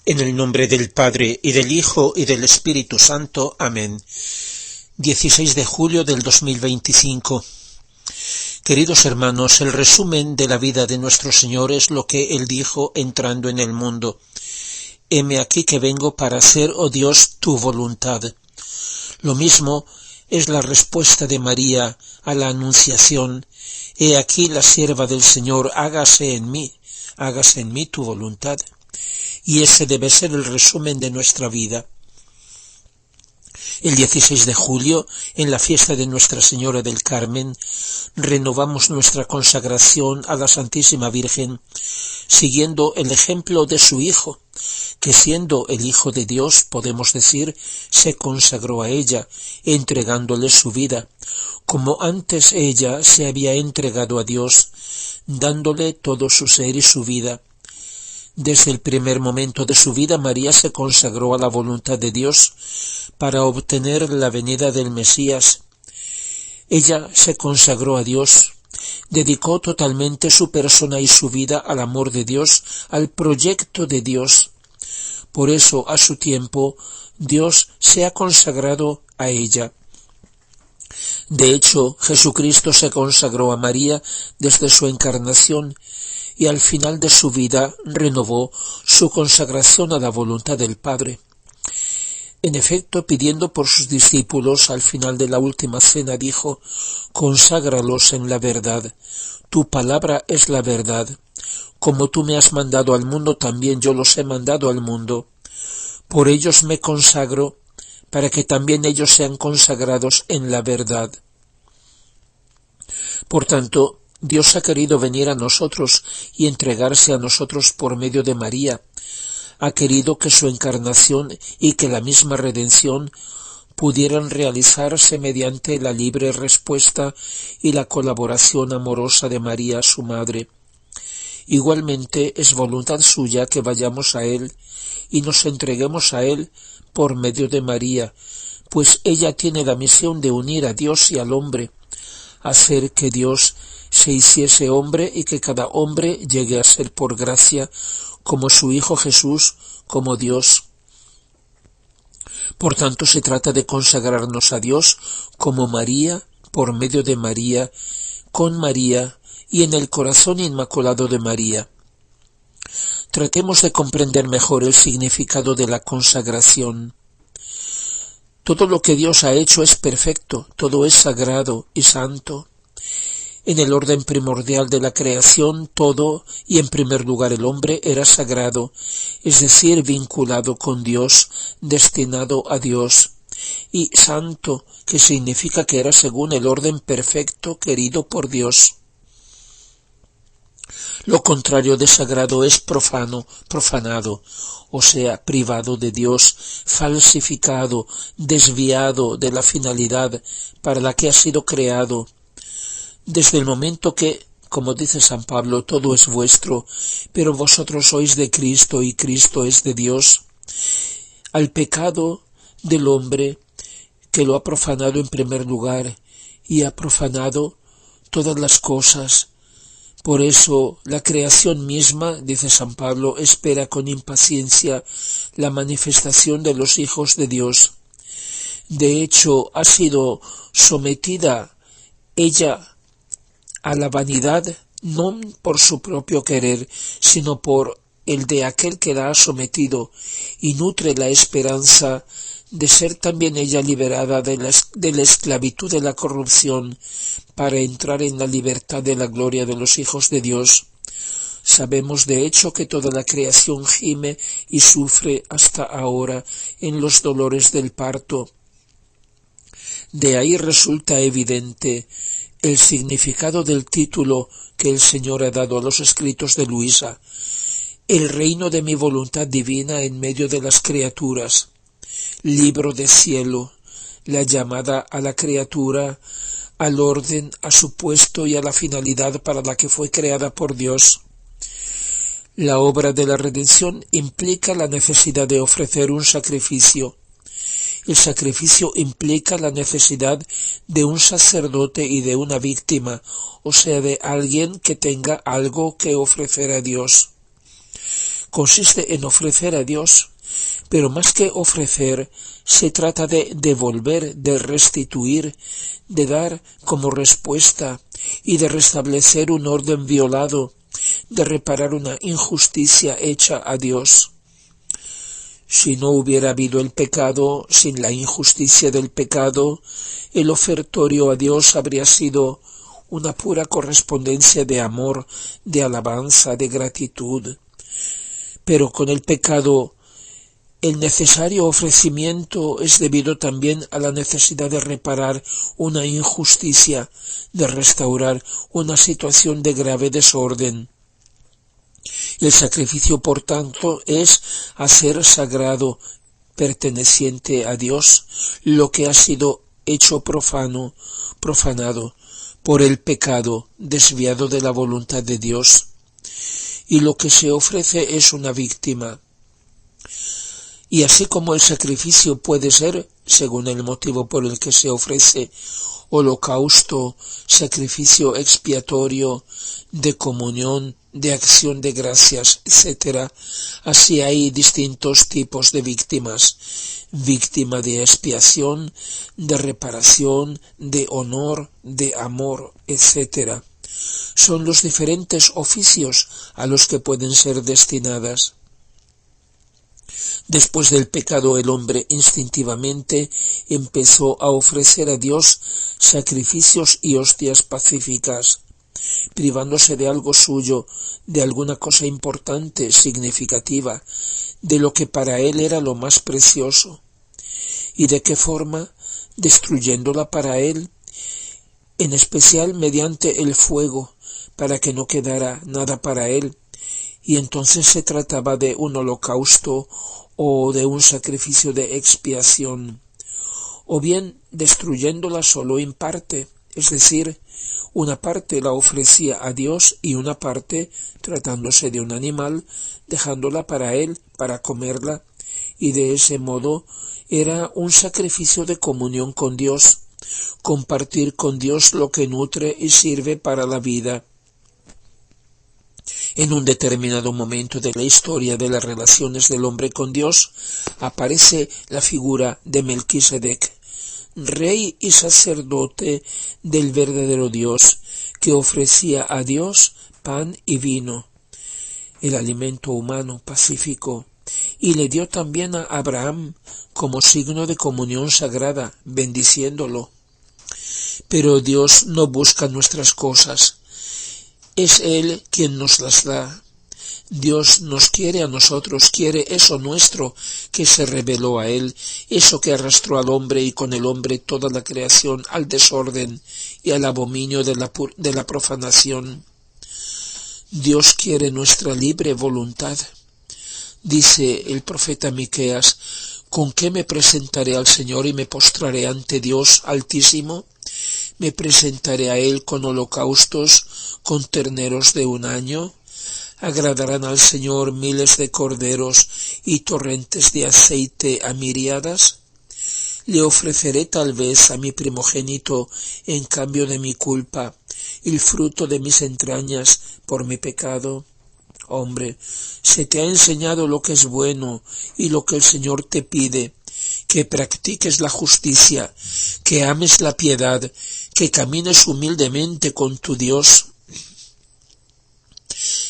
En el nombre del Padre, y del Hijo, y del Espíritu Santo. Amén. 16 de julio del 2025. Queridos hermanos, el resumen de la vida de nuestro Señor es lo que Él dijo entrando en el mundo. Heme aquí que vengo para hacer, oh Dios, tu voluntad. Lo mismo es la respuesta de María a la Anunciación. He aquí la sierva del Señor, hágase en mí tu voluntad. Y ese debe ser el resumen de nuestra vida. El 16 de julio, en la fiesta de Nuestra Señora del Carmen, renovamos nuestra consagración a la Santísima Virgen, siguiendo el ejemplo de su Hijo, que siendo el Hijo de Dios, podemos decir, se consagró a ella, entregándole su vida, como antes ella se había entregado a Dios, dándole todo su ser y su vida. Desde el primer momento de su vida, María se consagró a la voluntad de Dios para obtener la venida del Mesías. Ella se consagró a Dios, dedicó totalmente su persona y su vida al amor de Dios, al proyecto de Dios. Por eso, a su tiempo, Dios se ha consagrado a ella. De hecho, Jesucristo se consagró a María desde su encarnación, y al final de su vida renovó su consagración a la voluntad del Padre. En efecto, pidiendo por sus discípulos al final de la última cena, dijo: «Conságralos en la verdad, tu palabra es la verdad. Como tú me has mandado al mundo, también yo los he mandado al mundo. Por ellos me consagro, para que también ellos sean consagrados en la verdad». Por tanto, Dios ha querido venir a nosotros y entregarse a nosotros por medio de María. Ha querido que su encarnación y que la misma redención pudieran realizarse mediante la libre respuesta y la colaboración amorosa de María, su madre. Igualmente es voluntad suya que vayamos a Él y nos entreguemos a Él por medio de María, pues ella tiene la misión de unir a Dios y al hombre, hacer que Dios se hiciese hombre y que cada hombre llegue a ser por gracia, como su Hijo Jesús, como Dios. Por tanto, se trata de consagrarnos a Dios como María, por medio de María, con María y en el corazón inmaculado de María. Tratemos de comprender mejor el significado de la consagración. Todo lo que Dios ha hecho es perfecto, todo es sagrado y santo. En el orden primordial de la creación, todo, y en primer lugar el hombre, era sagrado, es decir, vinculado con Dios, destinado a Dios, y santo, que significa que era según el orden perfecto querido por Dios. Lo contrario de sagrado es profano, profanado, o sea, privado de Dios, falsificado, desviado de la finalidad para la que ha sido creado. Desde el momento que, como dice San Pablo, todo es vuestro, pero vosotros sois de Cristo y Cristo es de Dios, al pecado del hombre que lo ha profanado en primer lugar y ha profanado todas las cosas. Por eso la creación misma, dice San Pablo, espera con impaciencia la manifestación de los hijos de Dios. De hecho, ha sido sometida ella a la vanidad, no por su propio querer, sino por el de aquel que la ha sometido, y nutre la esperanza de ser también ella liberada de la esclavitud de la corrupción, para entrar en la libertad de la gloria de los hijos de Dios. Sabemos de hecho que toda la creación gime y sufre hasta ahora en los dolores del parto. De ahí resulta evidente el significado del título que el Señor ha dado a los escritos de Luisa: El reino de mi voluntad divina en medio de las criaturas. Libro de cielo, la llamada a la criatura, al orden, a su puesto y a la finalidad para la que fue creada por Dios. La obra de la redención implica la necesidad de ofrecer un sacrificio. El sacrificio implica la necesidad de un sacerdote y de una víctima, o sea, de alguien que tenga algo que ofrecer a Dios. consiste en ofrecer a Dios, pero más que ofrecer, se trata de devolver, de restituir, de dar como respuesta y de restablecer un orden violado, de reparar una injusticia hecha a Dios. Si no hubiera habido el pecado, sin la injusticia del pecado, el ofertorio a Dios habría sido una pura correspondencia de amor, de alabanza, de gratitud. Pero con el pecado, el necesario ofrecimiento es debido también a la necesidad de reparar una injusticia, de restaurar una situación de grave desorden. El sacrificio, por tanto, es hacer sagrado, perteneciente a Dios, lo que ha sido hecho profanado por el pecado, desviado de la voluntad de Dios. Y lo que se ofrece es una víctima. Y así como el sacrificio puede ser, según el motivo por el que se ofrece, holocausto, sacrificio expiatorio, de comunión, de acción de gracias, etc. Así hay distintos tipos de víctimas: víctima de expiación, de reparación, de honor, de amor, etc. Son los diferentes oficios a los que pueden ser destinadas. Después del pecado, el hombre instintivamente empezó a ofrecer a Dios sacrificios y hostias pacíficas, privándose de algo suyo, de alguna cosa importante, significativa, de lo que para él era lo más precioso. ¿Y de qué forma? Destruyéndola para él, en especial mediante el fuego, para que no quedara nada para él. Y entonces se trataba de un holocausto o de un sacrificio de expiación, o bien destruyéndola solo en parte, es decir, una parte la ofrecía a Dios y una parte, tratándose de un animal, dejándola para él, para comerla, y de ese modo era un sacrificio de comunión con Dios, compartir con Dios lo que nutre y sirve para la vida. En un determinado momento de la historia de las relaciones del hombre con Dios, aparece la figura de Melquisedec, rey y sacerdote del verdadero Dios, que ofrecía a Dios pan y vino, el alimento humano pacífico, y le dio también a Abraham como signo de comunión sagrada, bendiciéndolo. Pero Dios no busca nuestras cosas, es Él quien nos las da. Dios nos quiere a nosotros, quiere eso nuestro que se reveló a Él, eso que arrastró al hombre y con el hombre toda la creación al desorden y al abominio de la profanación. Dios quiere nuestra libre voluntad. Dice el profeta Miqueas: ¿con qué me presentaré al Señor y me postraré ante Dios Altísimo? Me presentaré a Él con holocaustos, con terneros de un año. ¿Agradarán al Señor miles de corderos y torrentes de aceite a miríadas? Le ofreceré tal vez a mi primogénito en cambio de mi culpa, el fruto de mis entrañas por mi pecado. Hombre, se te ha enseñado lo que es bueno y lo que el Señor te pide, que practiques la justicia, que ames la piedad, que camines humildemente con tu Dios.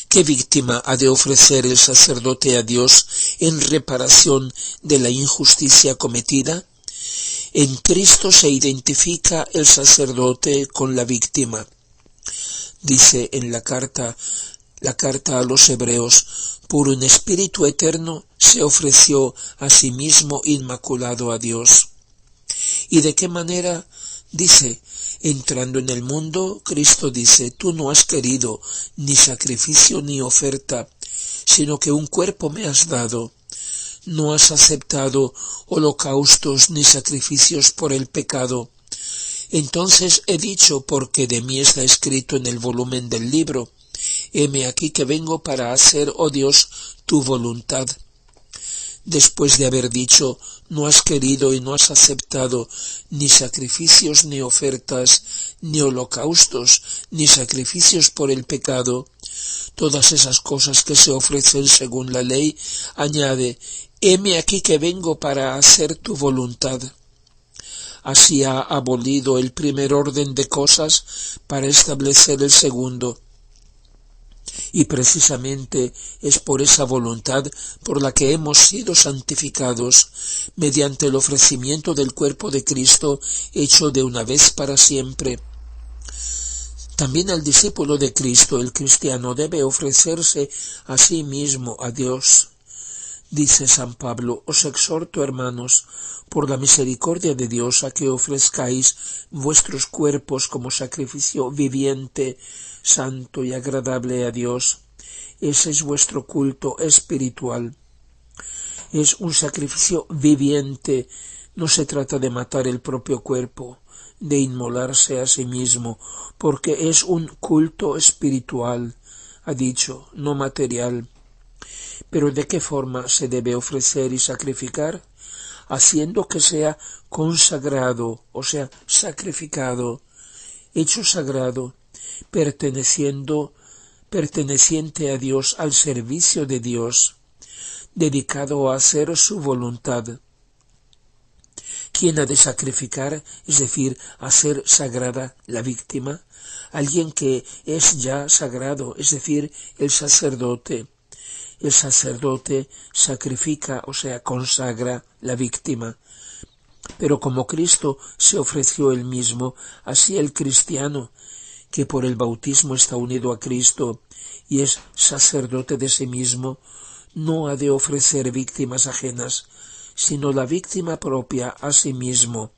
¿Qué víctima ha de ofrecer el sacerdote a Dios en reparación de la injusticia cometida? En Cristo se identifica el sacerdote con la víctima. Dice en la carta a los Hebreos: por un espíritu eterno se ofreció a sí mismo inmaculado a Dios. ¿Y de qué manera? Dice: entrando en el mundo, Cristo dice: tú no has querido ni sacrificio ni oferta, sino que un cuerpo me has dado. No has aceptado holocaustos ni sacrificios por el pecado. Entonces he dicho, porque de mí está escrito en el volumen del libro: heme aquí que vengo para hacer, oh Dios, tu voluntad. Después de haber dicho: no has querido y no has aceptado ni sacrificios ni ofertas, ni holocaustos, ni sacrificios por el pecado, todas esas cosas que se ofrecen según la ley, añade: heme aquí que vengo para hacer tu voluntad. Así ha abolido el primer orden de cosas para establecer el segundo. Y precisamente es por esa voluntad por la que hemos sido santificados, mediante el ofrecimiento del cuerpo de Cristo hecho de una vez para siempre. También el discípulo de Cristo, el cristiano, debe ofrecerse a sí mismo a Dios. Dice San Pablo: os exhorto, hermanos, por la misericordia de Dios, a que ofrezcáis vuestros cuerpos como sacrificio viviente, santo y agradable a Dios. Ese es vuestro culto espiritual. Es un sacrificio viviente. No se trata de matar el propio cuerpo, de inmolarse a sí mismo, porque es un culto espiritual, ha dicho, no material. Pero ¿de qué forma se debe ofrecer y sacrificar? Haciendo que sea consagrado, o sea, sacrificado, hecho sagrado, perteneciente a Dios, al servicio de Dios, dedicado a hacer su voluntad. ¿Quién ha de sacrificar, es decir, hacer sagrada la víctima? Alguien que es ya sagrado, es decir, el sacerdote. El sacerdote sacrifica, o sea, consagra la víctima. Pero como Cristo se ofreció él mismo, así el cristiano, que por el bautismo está unido a Cristo y es sacerdote de sí mismo, no ha de ofrecer víctimas ajenas, sino la víctima propia a sí mismo,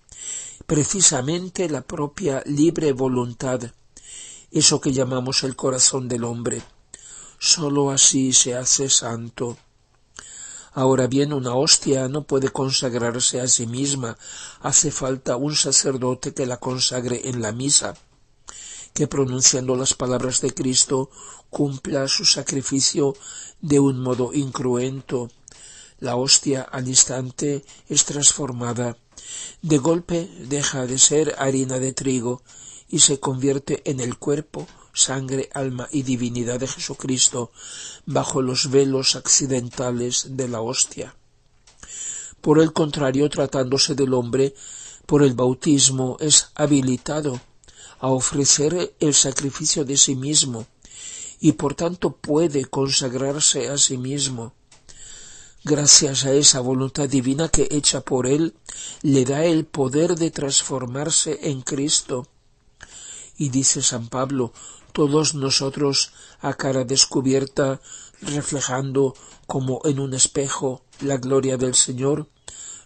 precisamente la propia libre voluntad, eso que llamamos el corazón del hombre. Sólo así se hace santo. Ahora bien, una hostia no puede consagrarse a sí misma, hace falta un sacerdote que la consagre en la misa, que pronunciando las palabras de Cristo cumpla su sacrificio de un modo incruento. La hostia al instante es transformada. De golpe deja de ser harina de trigo y se convierte en el cuerpo, sangre, alma y divinidad de Jesucristo, bajo los velos accidentales de la hostia. Por el contrario, tratándose del hombre, por el bautismo es habilitado a ofrecer el sacrificio de sí mismo y por tanto puede consagrarse a sí mismo. Gracias a esa voluntad divina que hecha por él le da el poder de transformarse en Cristo. Y dice San Pablo: todos nosotros a cara descubierta, reflejando como en un espejo la gloria del Señor,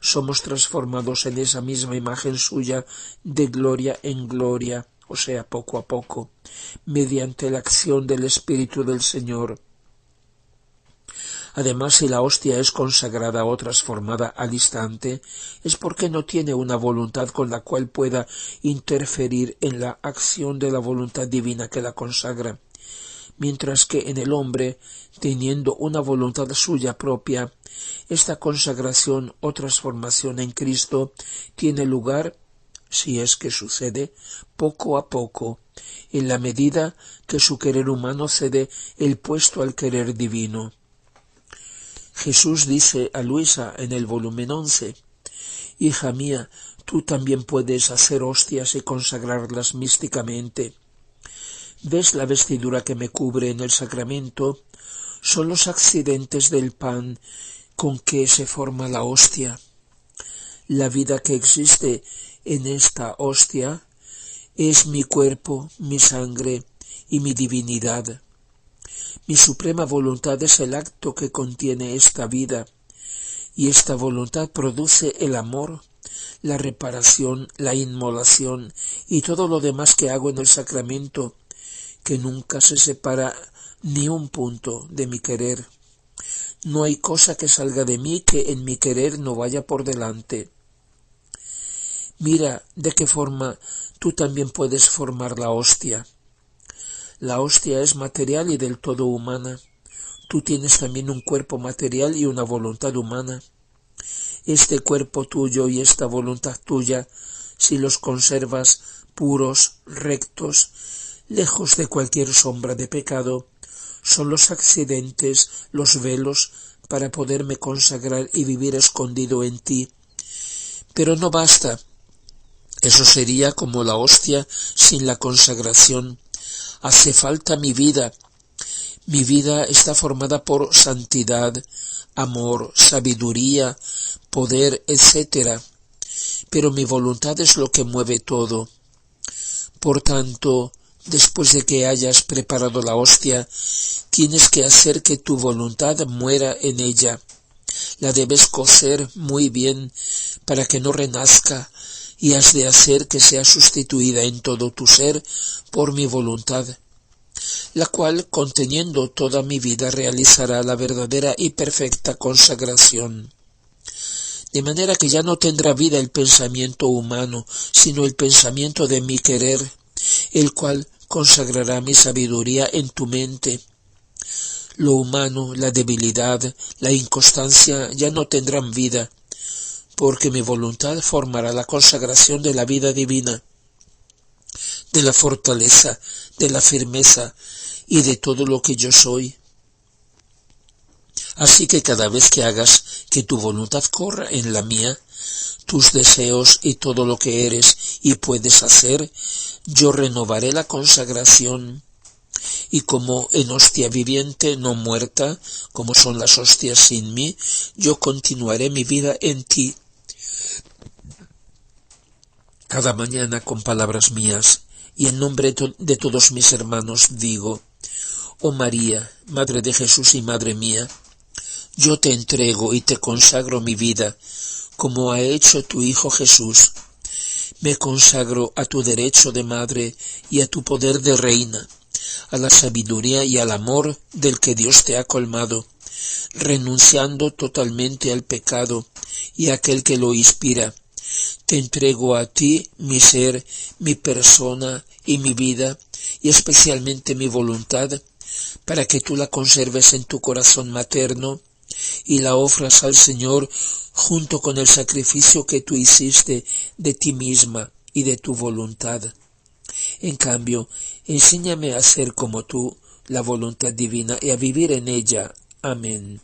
somos transformados en esa misma imagen suya de gloria en gloria, o sea, poco a poco, mediante la acción del Espíritu del Señor. Además, si la hostia es consagrada o transformada al instante, es porque no tiene una voluntad con la cual pueda interferir en la acción de la voluntad divina que la consagra, mientras que en el hombre, teniendo una voluntad suya propia, esta consagración o transformación en Cristo tiene lugar, si es que sucede, poco a poco, en la medida que su querer humano cede el puesto al querer divino. Jesús dice a Luisa en el volumen 11: hija mía, tú también puedes hacer hostias y consagrarlas místicamente. ¿Ves la vestidura que me cubre en el sacramento? Son los accidentes del pan con que se forma la hostia. La vida que existe en esta hostia es mi cuerpo, mi sangre y mi divinidad. Mi suprema voluntad es el acto que contiene esta vida, y esta voluntad produce el amor, la reparación, la inmolación y todo lo demás que hago en el sacramento, que nunca se separa ni un punto de mi querer. No hay cosa que salga de mí que en mi querer no vaya por delante. Mira de qué forma tú también puedes formar la hostia. La hostia es material y del todo humana. Tú tienes también un cuerpo material y una voluntad humana. Este cuerpo tuyo y esta voluntad tuya, si los conservas puros, rectos, lejos de cualquier sombra de pecado, Son los accidentes, los velos, para poderme consagrar y vivir escondido en ti. Pero no basta. Eso sería como la hostia sin la consagración. Hace falta mi vida. Mi vida está formada por santidad, amor, sabiduría, poder, etc. Pero mi voluntad es lo que mueve todo. Por tanto, después de que hayas preparado la hostia, tienes que hacer que tu voluntad muera en ella. La debes cocer muy bien para que no renazca, y has de hacer que sea sustituida en todo tu ser por mi voluntad, la cual, conteniendo toda mi vida, realizará la verdadera y perfecta consagración. De manera que ya no tendrá vida el pensamiento humano, sino el pensamiento de mi querer, el cual consagrará mi sabiduría en tu mente. Lo humano, la debilidad, la inconstancia ya no tendrán vida, porque mi voluntad formará la consagración de la vida divina, de la fortaleza, de la firmeza y de todo lo que yo soy. Así que cada vez que hagas que tu voluntad corra en la mía, tus deseos y todo lo que eres y puedes hacer, yo renovaré la consagración. Y como en hostia viviente, no muerta, como son las hostias sin mí, yo continuaré mi vida en ti. Cada mañana con palabras mías, y en nombre de todos mis hermanos digo: oh María, Madre de Jesús y Madre mía, yo te entrego y te consagro mi vida, como ha hecho tu Hijo Jesús. Me consagro a tu derecho de madre y a tu poder de reina, a la sabiduría y al amor del que Dios te ha colmado, renunciando totalmente al pecado y a aquel que lo inspira. Te entrego a ti mi ser, mi persona y mi vida, y especialmente mi voluntad, para que tú la conserves en tu corazón materno y la ofras al Señor junto con el sacrificio que tú hiciste de ti misma y de tu voluntad. En cambio, enséñame a ser como tú, la voluntad divina, y a vivir en ella. Amén.